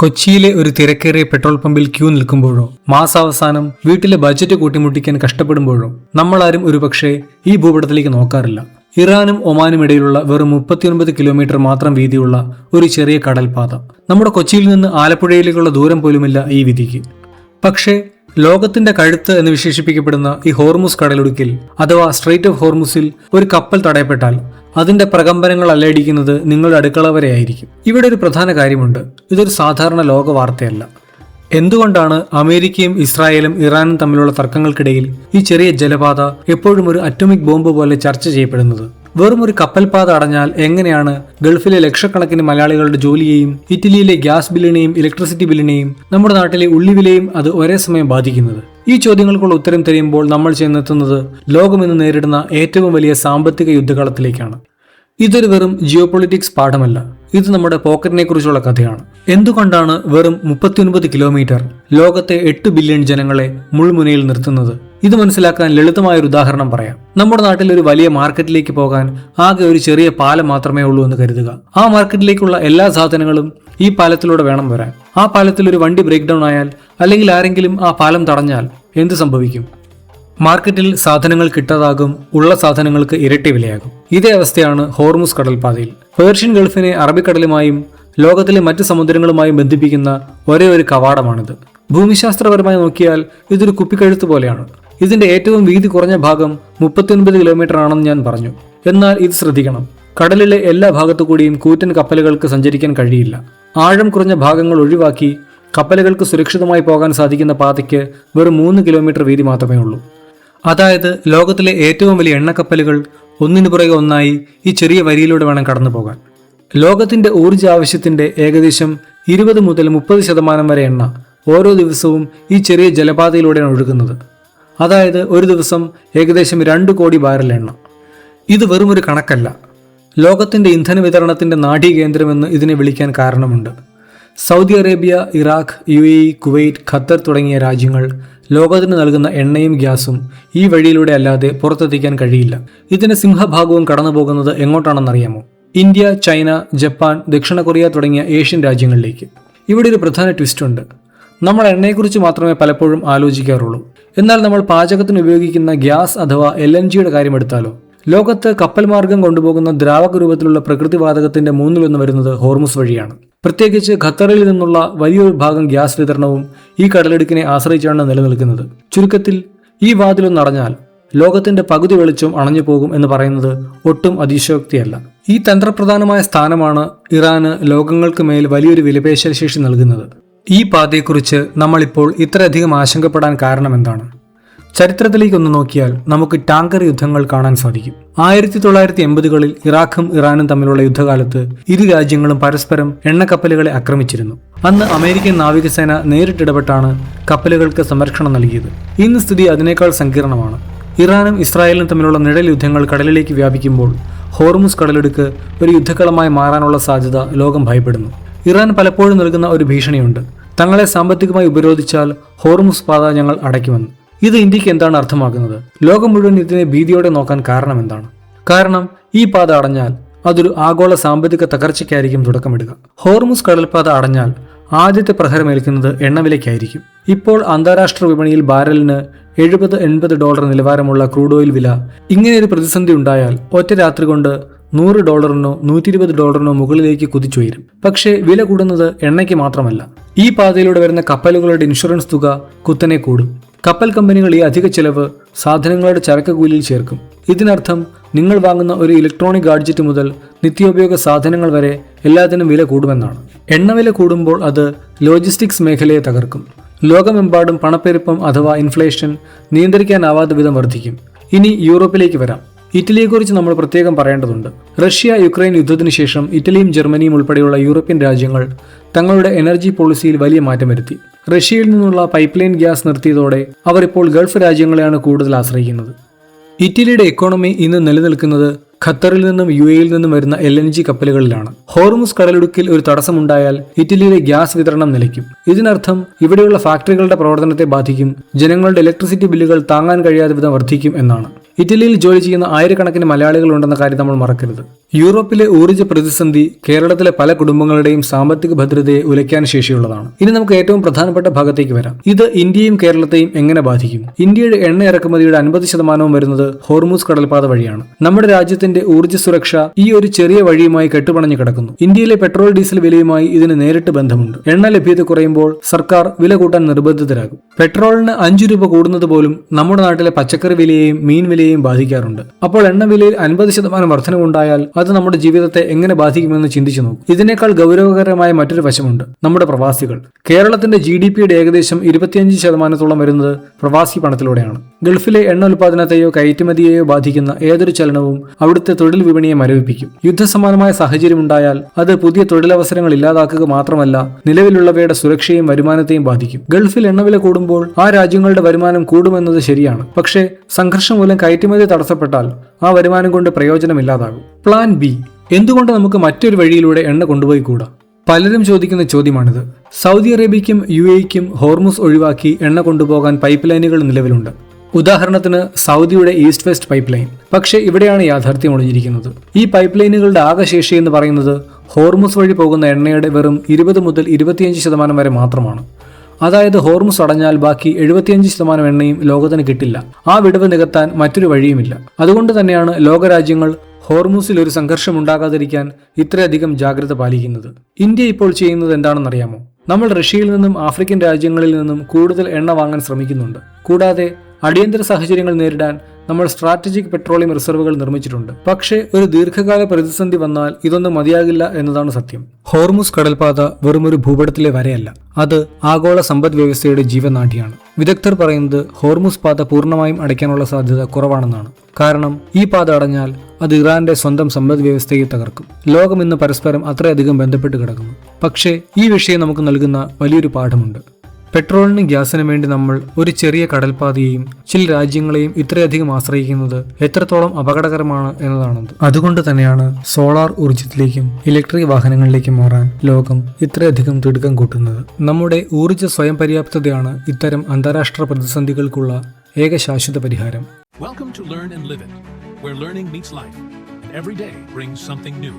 കൊച്ചിയിലെ ഒരു തിരക്കേറിയ പെട്രോൾ പമ്പിൽ ക്യൂ നിൽക്കുമ്പോഴോ മാസാവസാനം വീട്ടിലെ ബജറ്റ് കൂട്ടിമുട്ടിക്കാൻ കഷ്ടപ്പെടുമ്പോഴോ നമ്മളാരും ഒരുപക്ഷെ ഈ ഭൂപടത്തിലേക്ക് നോക്കാറില്ല. ഇറാനും ഒമാനും ഇടയിലുള്ള വെറും 39 കിലോമീറ്റർ മാത്രം വീതിയുള്ള ഒരു ചെറിയ കടൽപാത. നമ്മുടെ കൊച്ചിയിൽ നിന്ന് ആലപ്പുഴയിലേക്കുള്ള ദൂരം പോലുമില്ല ഈ വീതിക്ക്. പക്ഷേ ലോകത്തിന്റെ കഴുത്ത് എന്ന് വിശേഷിപ്പിക്കപ്പെടുന്ന ഈ ഹോർമുസ് കടലിടുക്കിൽ അഥവാ സ്ട്രെയിറ്റ് ഓഫ് ഹോർമുസിൽ ഒരു കപ്പൽ തടയപ്പെട്ടാൽ അതിന്റെ പ്രകമ്പനങ്ങൾ അല്ലടിക്കുന്നത് നിങ്ങളുടെ അടുക്കള വരെ ആയിരിക്കും. ഇവിടെ ഒരു പ്രധാന കാര്യമുണ്ട്, ഇതൊരു സാധാരണ ലോക വാർത്തയല്ല. എന്തുകൊണ്ടാണ് അമേരിക്കയും ഇസ്രായേലും ഇറാനും തമ്മിലുള്ള തർക്കങ്ങൾക്കിടയിൽ ഈ ചെറിയ ജലപാത എപ്പോഴും ഒരു അറ്റോമിക് ബോംബ് പോലെ ചർച്ച ചെയ്യപ്പെടുന്നത്? വെറും ഒരു കപ്പൽപാത അടഞ്ഞാൽ എങ്ങനെയാണ് ഗൾഫിലെ ലക്ഷക്കണക്കിന് മലയാളികളുടെ ജോലിയെയും ഇറ്റലിയിലെ ഗ്യാസ് ബില്ലിനെയും ഇലക്ട്രിസിറ്റി ബില്ലിനെയും നമ്മുടെ നാട്ടിലെ ഉള്ളിവിലയും അത് ഒരേ സമയം ബാധിക്കുന്നത്? ഈ ചോദ്യങ്ങൾക്കുള്ള ഉത്തരം തിരയുമ്പോൾ നമ്മൾ ചെന്നെത്തുന്നത് ലോകം ഇന്ന് നേരിടുന്ന ഏറ്റവും വലിയ സാമ്പത്തിക യുദ്ധകളത്തിലേക്കാണ്. ഇതൊരു വെറും ജിയോപൊളിറ്റിക്സ് പാഠമല്ല, ഇത് നമ്മുടെ പോക്കറ്റിനെ കുറിച്ചുള്ള കഥയാണ്. എന്തുകൊണ്ടാണ് വെറും 39 കിലോമീറ്റർ ലോകത്തെ 8 ബില്യൺ ജനങ്ങളെ മുൾമുനയിൽ നിർത്തുന്നത്? ഇത് മനസ്സിലാക്കാൻ ലളിതമായ ഒരു ഉദാഹരണം പറയാം. നമ്മുടെ നാട്ടിൽ ഒരു വലിയ മാർക്കറ്റിലേക്ക് പോകാൻ ആകെ ഒരു ചെറിയ പാലം മാത്രമേ ഉള്ളൂ എന്ന് കരുതുക. ആ മാർക്കറ്റിലേക്കുള്ള എല്ലാ സാധനങ്ങളും ഈ പാലത്തിലൂടെ വേണം വരാൻ. ആ പാലത്തിൽ ഒരു വണ്ടി ബ്രേക്ക് ഡൗൺ ആയാൽ അല്ലെങ്കിൽ ആരെങ്കിലും ആ പാലം തടഞ്ഞാൽ എന്ത് സംഭവിക്കും? മാർക്കറ്റിൽ സാധനങ്ങൾ കിട്ടാതാകും, ഉള്ള സാധനങ്ങൾക്ക് ഇരട്ടി വിലയാകും. ഇതേ അവസ്ഥയാണ് ഹോർമുസ് കടൽപാതയിൽ. പേർഷ്യൻ ഗൾഫിനെ അറബിക്കടലുമായും ലോകത്തിലെ മറ്റ് സമുദ്രങ്ങളുമായും ബന്ധിപ്പിക്കുന്ന ഒരേ ഒരു കവാടമാണിത്. ഭൂമിശാസ്ത്രപരമായി നോക്കിയാൽ ഇതൊരു കുപ്പിക്കഴുത്ത് പോലെയാണ്. ഇതിന്റെ ഏറ്റവും വീതി കുറഞ്ഞ ഭാഗം 39 കിലോമീറ്റർ ആണെന്ന് ഞാൻ പറഞ്ഞു. എന്നാൽ ഇത് ശ്രദ്ധിക്കണം, കടലിലെ എല്ലാ ഭാഗത്തു കൂടിയും കൂറ്റൻ കപ്പലുകൾക്ക് സഞ്ചരിക്കാൻ കഴിയില്ല. ആഴം കുറഞ്ഞ ഭാഗങ്ങൾ ഒഴിവാക്കി കപ്പലുകൾക്ക് സുരക്ഷിതമായി പോകാൻ സാധിക്കുന്ന പാതയ്ക്ക് വെറും 3 കിലോമീറ്റർ വീതി മാത്രമേ ഉള്ളൂ. അതായത് ലോകത്തിലെ ഏറ്റവും വലിയ എണ്ണക്കപ്പലുകൾ ഒന്നിനു പുറകെ ഒന്നായി ഈ ചെറിയ വരിയിലൂടെ വേണം കടന്നു പോകാൻ. ലോകത്തിന്റെ ഊർജ്ജ ആവശ്യത്തിന്റെ ഏകദേശം 20 മുതൽ 30% വരെ എണ്ണ ഓരോ ദിവസവും ഈ ചെറിയ ജലപാതയിലൂടെയാണ് ഒഴുകുന്നത്. അതായത് ഒരു ദിവസം ഏകദേശം 2 കോടി ബാരൽ എണ്ണ. ഇത് വെറും ഒരു കണക്കല്ല, ലോകത്തിന്റെ ഇന്ധന വിതരണത്തിന്റെ നാഡീകേന്ദ്രമെന്ന് ഇതിനെ വിളിക്കാൻ കാരണമുണ്ട്. Saudi Arabia, Iraq, UAE, Kuwait, Qatar തുടങ്ങിയ രാജ്യങ്ങൾ ലോകത്തിന് നൽകുന്ന എണ്ണയും ഗ്യാസും ഈ വഴിയിലൂടെ അല്ലാതെ പുറത്തെത്തിക്കാൻ കഴിയില്ല. ഇതിന്റെ സിംഹഭാഗവും കടന്നു പോകുന്നത് എങ്ങോട്ടാണെന്നറിയാമോ? ഇന്ത്യ, ചൈന, ജപ്പാൻ, ദക്ഷിണ കൊറിയ തുടങ്ങിയ ഏഷ്യൻ രാജ്യങ്ങളിലേക്ക്. ഇവിടെ ഒരു പ്രധാന ട്വിസ്റ്റ് ഉണ്ട്. നമ്മൾ എണ്ണയെക്കുറിച്ച് മാത്രമേ പലപ്പോഴും ആലോചിക്കാറുള്ളൂ. എന്നാൽ നമ്മൾ പാചകത്തിന് ഉപയോഗിക്കുന്ന ഗ്യാസ് അഥവാ LNGയുടെ കാര്യമെടുത്താലോ? ലോകത്ത് കപ്പൽ മാർഗം കൊണ്ടുപോകുന്ന ദ്രാവക രൂപത്തിലുള്ള പ്രകൃതിവാതകത്തിന്റെ 1/3 വരുന്നത് ഹോർമുസ് വഴിയാണ്. പ്രത്യേകിച്ച് ഖത്തറിൽ നിന്നുള്ള വലിയൊരു ഭാഗം ഗ്യാസ് വിതരണവും ഈ കടലിടുക്കിനെ ആശ്രയിച്ചാണ് നിലനിൽക്കുന്നത്. ചുരുക്കത്തിൽ ഈ വാതിലൊന്ന് അടഞ്ഞാൽ ലോകത്തിന്റെ പകുതി വെളിച്ചം അണഞ്ഞു പോകും എന്ന് പറയുന്നത് ഒട്ടും അതിശയോക്തിയല്ല. ഈ തന്ത്രപ്രധാനമായ സ്ഥാനമാണ് ഇറാന് ലോകങ്ങൾക്ക് മേൽ വലിയൊരു വിലപേശൽ ശേഷി നൽകുന്നത്. ഈ പാതയെക്കുറിച്ച് നമ്മളിപ്പോൾ ഇത്രയധികം ആശങ്കപ്പെടാൻ കാരണം എന്താണ്? ചരിത്രത്തിലേക്കൊന്ന് നോക്കിയാൽ നമുക്ക് ടാങ്കർ യുദ്ധങ്ങൾ കാണാൻ സാധിക്കും. 1980കളിൽ ഇറാഖും ഇറാനും തമ്മിലുള്ള യുദ്ധകാലത്ത് ഇരു രാജ്യങ്ങളും പരസ്പരം എണ്ണക്കപ്പലുകളെ ആക്രമിച്ചിരുന്നു. അന്ന് അമേരിക്കൻ നാവികസേന നേരിട്ടിടപെട്ടാണ് കപ്പലുകൾക്ക് സംരക്ഷണം നൽകിയത്. ഇന്ന് സ്ഥിതി അതിനേക്കാൾ സങ്കീർണമാണ്. ഇറാനും ഇസ്രായേലും തമ്മിലുള്ള നിഴൽ യുദ്ധങ്ങൾ കടലിലേക്ക് വ്യാപിക്കുമ്പോൾ ഹോർമുസ് കടലിടുക്ക് ഒരു യുദ്ധക്കളമായി മാറാനുള്ള സാധ്യത ലോകം ഭയപ്പെടുന്നു. ഇറാൻ പലപ്പോഴും നൽകുന്ന ഒരു ഭീഷണിയുണ്ട്, തങ്ങളെ സാമ്പത്തികമായി ഉപരോധിച്ചാൽ ഹോർമുസ് പാത ഞങ്ങൾ അടയ്ക്കുമെന്ന്. ഇത് ഇന്ത്യക്ക് എന്താണ് അർത്ഥമാക്കുന്നത്? ലോകം മുഴുവൻ ഇതിനെ ഭീതിയോടെ നോക്കാൻ കാരണം എന്താണ്? കാരണം ഈ പാത അടഞ്ഞാൽ അതൊരു ആഗോള സാമ്പത്തിക തകർച്ചയ്ക്കായിരിക്കും തുടക്കമിടുക. ഹോർമുസ് കടൽപാത അടഞ്ഞാൽ ആദ്യത്തെ പ്രഹരമേൽക്കുന്നത് എണ്ണവിലയ്ക്കായിരിക്കും. ഇപ്പോൾ അന്താരാഷ്ട്ര വിപണിയിൽ ബാരലിന് $70-80 നിലവാരമുള്ള ക്രൂഡ് ഓയിൽ വില. ഇങ്ങനെയൊരു പ്രതിസന്ധി ഉണ്ടായാൽ ഒറ്റ രാത്രി കൊണ്ട് $100-നോ $120-നോ മുകളിലേക്ക് കുതിച്ചുയരും. പക്ഷേ വില കൂടുന്നത് എണ്ണയ്ക്ക് മാത്രമല്ല, ഈ പാതയിലൂടെ വരുന്ന കപ്പലുകളുടെ ഇൻഷുറൻസ് തുക കുത്തനെ കൂടും. കപ്പൽ കമ്പനികൾ ഈ അധിക ചെലവ് സാധനങ്ങളുടെ ചരക്ക് കൂലിയിൽ ചേർക്കും. ഇതിനർത്ഥം നിങ്ങൾ വാങ്ങുന്ന ഒരു ഇലക്ട്രോണിക് ഗാഡ്ജറ്റ് മുതൽ നിത്യോപയോഗ സാധനങ്ങൾ വരെ എല്ലാത്തിനും വില കൂടുമെന്നാണ്. എണ്ണവില കൂടുമ്പോൾ അത് ലോജിസ്റ്റിക്സ് മേഖലയെ തകർക്കും. ലോകമെമ്പാടും പണപ്പെരുപ്പം അഥവാ ഇൻഫ്ലേഷൻ നിയന്ത്രിക്കാനാവാത്ത വിധം വർദ്ധിക്കും. ഇനി യൂറോപ്പിലേക്ക് വരാം. ഇറ്റലിയെക്കുറിച്ച് നമ്മൾ പ്രത്യേകം പറയേണ്ടതുണ്ട്. റഷ്യ യുക്രൈൻ യുദ്ധത്തിന് ശേഷം ഇറ്റലിയും ജർമ്മനിയും ഉൾപ്പെടെയുള്ള യൂറോപ്യൻ രാജ്യങ്ങൾ തങ്ങളുടെ എനർജി പോളിസിയിൽ വലിയ മാറ്റം വരുത്തി. റഷ്യയിൽ നിന്നുള്ള പൈപ്പ് ലൈൻ ഗ്യാസ് നിർത്തിയതോടെ അവർ ഇപ്പോൾ ഗൾഫ് രാജ്യങ്ങളെയാണ് കൂടുതൽ ആശ്രയിക്കുന്നത്. ഇറ്റലിയുടെ എക്കോണമി ഇന്ന് നിലനിൽക്കുന്നത് ഖത്തറിൽ നിന്നും UAEയിൽ നിന്നും വരുന്ന LNG കപ്പലുകളിലാണ്. ഹോർമുസ് കടലിടുക്കിൽ ഒരു തടസ്സമുണ്ടായാൽ ഇറ്റലിയിലെ ഗ്യാസ് വിതരണം നിലയ്ക്കും. ഇതിനർത്ഥം ഇവിടെയുള്ള ഫാക്ടറികളുടെ പ്രവർത്തനത്തെ ബാധിക്കും, ജനങ്ങളുടെ ഇലക്ട്രിസിറ്റി ബില്ലുകൾ താങ്ങാൻ കഴിയാത്ത വിധം വർദ്ധിക്കും എന്നാണ്. ഇറ്റലിയിൽ ജോലി ചെയ്യുന്ന ആയിരക്കണക്കിന് മലയാളികൾ ഉണ്ടെന്ന കാര്യം നമ്മൾ മറക്കരുത്. യൂറോപ്പിലെ ഊർജ്ജ പ്രതിസന്ധി കേരളത്തിലെ പല കുടുംബങ്ങളുടെയും സാമ്പത്തിക ഭദ്രതയെ ഉലയ്ക്കാൻ ശേഷിയുള്ളതാണ്. ഇനി നമുക്ക് ഏറ്റവും പ്രധാനപ്പെട്ട ഭാഗത്തേക്ക് വരാം. ഇത് ഇന്ത്യയും കേരളത്തെയും എങ്ങനെ ബാധിക്കും? ഇന്ത്യയുടെ എണ്ണ ഇറക്കുമതിയുടെ 50% വരുന്നത് ഹോർമൂസ് കടൽപാത വഴിയാണ്. നമ്മുടെ രാജ്യത്തിന്റെ ഊർജ്ജ സുരക്ഷ ഈ ഒരു ചെറിയ വഴിയുമായി കെട്ടുപണഞ്ഞു കിടക്കുന്നു. ഇന്ത്യയിലെ പെട്രോൾ ഡീസൽ വിലയുമായി ഇതിന് നേരിട്ട് ബന്ധമുണ്ട്. എണ്ണ ലഭ്യത കുറയുമ്പോൾ സർക്കാർ വില കൂട്ടാൻ നിർബന്ധിതരാകും. പെട്രോളിന് 5 രൂപ കൂടുന്നത് പോലും നമ്മുടെ നാട്ടിലെ പച്ചക്കറി വിലയെയും മീൻ വിലയെയും ബാധിക്കാറുണ്ട്. അപ്പോൾ എണ്ണ വിലയിൽ 50% വർധനവുണ്ടായാൽ അത് നമ്മുടെ ജീവിതത്തെ എങ്ങനെ ബാധിക്കുമെന്ന് ചിന്തിച്ചു നോക്കും. ഇതിനേക്കാൾ ഗൗരവകരമായ മറ്റൊരു വശമുണ്ട്, നമ്മുടെ പ്രവാസികൾ. കേരളത്തിന്റെ GDPയുടെ ഏകദേശം 25% വരുന്നത് പ്രവാസി പണത്തിലൂടെയാണ്. ഗൾഫിലെ എണ്ണ ഉൽപാദനത്തെയോ കയറ്റുമതിയെയോ ബാധിക്കുന്ന ഏതൊരു ചലനവും അവിടുത്തെ തൊഴിൽ വിപണിയെ മരവിപ്പിക്കും. യുദ്ധസമാനമായ സാഹചര്യം ഉണ്ടായാൽ അത് പുതിയ തൊഴിലവസരങ്ങൾ ഇല്ലാതാക്കുക മാത്രമല്ല, നിലവിലുള്ളവയുടെ സുരക്ഷയും വരുമാനത്തെയും ബാധിക്കും. ഗൾഫിൽ എണ്ണവില കൂടുമ്പോൾ ആ രാജ്യങ്ങളുടെ വരുമാനം കൂടുമെന്നത് ശരിയാണ്. പക്ഷേ സംഘർഷം മൂലം കയറ്റുമതി തടസ്സപ്പെട്ടാൽ ആ വരുമാനം കൊണ്ട് പ്രയോജനമില്ലാതാകും. Plan B. എന്തുകൊണ്ട് നമുക്ക് മറ്റൊരു വഴിയിലൂടെ എണ്ണ കൊണ്ടുപോയി കൂടാ? പലരും ചോദിക്കുന്ന ചോദ്യമാണിത്. സൗദി അറേബ്യയ്ക്കും UAEക്കും ഹോർമുസ് ഒഴിവാക്കി എണ്ണ കൊണ്ടുപോകാൻ പൈപ്പ് ലൈനുകൾ നിലവിലുണ്ട്. ഉദാഹരണത്തിന് സൗദിയുടെ ഈസ്റ്റ് വെസ്റ്റ് പൈപ്പ് ലൈൻ. പക്ഷേ ഇവിടെയാണ് യാഥാർത്ഥ്യം ഒളിഞ്ഞിരിക്കുന്നത്. ഈ പൈപ്പ് ലൈനുകളുടെ ആകെ ശേഷി എന്ന് പറയുന്നത് ഹോർമുസ് വഴി പോകുന്ന എണ്ണയുടെ വെറും 20 മുതൽ 25% വരെ മാത്രമാണ്. അതായത് ഹോർമുസ് അടഞ്ഞാൽ ബാക്കി 75% എണ്ണയും ലോകത്തിന് കിട്ടില്ല. ആ വിടവ് നികത്താൻ മറ്റൊരു വഴിയുമില്ല. അതുകൊണ്ട് തന്നെയാണ് ലോകരാജ്യങ്ങൾ ഹോർമുസിൽ ഒരു സംഘർഷം ഉണ്ടാകാതിരിക്കാൻ ഇത്രയധികം ജാഗ്രത പാലിക്കുന്നത്. ഇന്ത്യ ഇപ്പോൾ ചെയ്യുന്നത് എന്താണെന്നറിയാമോ? നമ്മൾ റഷ്യയിൽ നിന്നും ആഫ്രിക്കൻ രാജ്യങ്ങളിൽ നിന്നും കൂടുതൽ എണ്ണ വാങ്ങാൻ ശ്രമിക്കുന്നുണ്ട്. കൂടാതെ അടിയന്തര സാഹചര്യങ്ങൾ നേരിടാൻ നമ്മൾ സ്ട്രാറ്റജിക് പെട്രോളിയം റിസർവുകൾ നിർമ്മിച്ചിട്ടുണ്ട്. പക്ഷേ ഒരു ദീർഘകാല പ്രതിസന്ധി വന്നാൽ ഇതൊന്നും മതിയാകില്ല എന്നതാണ് സത്യം. ഹോർമുസ് കടൽപാത വെറുമൊരു ഭൂപടത്തിലെ വരയല്ല, അത് ആഗോള സമ്പദ് വ്യവസ്ഥയുടെ ജീവനാഡിയാണ്. വിദഗ്ധർ പറയുന്നത് ഹോർമുസ് പാത പൂർണ്ണമായും അടയ്ക്കാനുള്ള സാധ്യത കുറവാണെന്നാണ്. കാരണം ഈ പാത അടഞ്ഞാൽ അത് ഇറാന്റെ സ്വന്തം സമ്പദ് വ്യവസ്ഥയെ തകർക്കും. ലോകം ഇന്ന് പരസ്പരം അത്രയധികം ബന്ധപ്പെട്ട് കിടക്കുന്നു. പക്ഷേ ഈ വിഷയം നമുക്ക് നൽകുന്ന വലിയൊരു പാഠമുണ്ട്. പെട്രോളിനും ഗ്യാസിനും വേണ്ടി നമ്മൾ ഒരു ചെറിയ കടൽപാതയെയും ചില രാജ്യങ്ങളെയും ഇത്രയധികം ആശ്രയിക്കുന്നത് എത്രത്തോളം അപകടകരമാണ് എന്നതാണത്. അതുകൊണ്ട് തന്നെയാണ് സോളാർ ഊർജ്ജത്തിലേക്കും ഇലക്ട്രിക് വാഹനങ്ങളിലേക്കും മാറാൻ ലോകം ഇത്രയധികം തിടുക്കം കൂട്ടുന്നത്. നമ്മുടെ ഊർജ്ജ സ്വയം പര്യാപ്തതയാണ് ഇത്തരം അന്താരാഷ്ട്ര പ്രതിസന്ധികൾക്കുള്ള ഏക ശാശ്വത പരിഹാരം. Welcome to Learn and Live It, where learning meets life, and every day brings something new.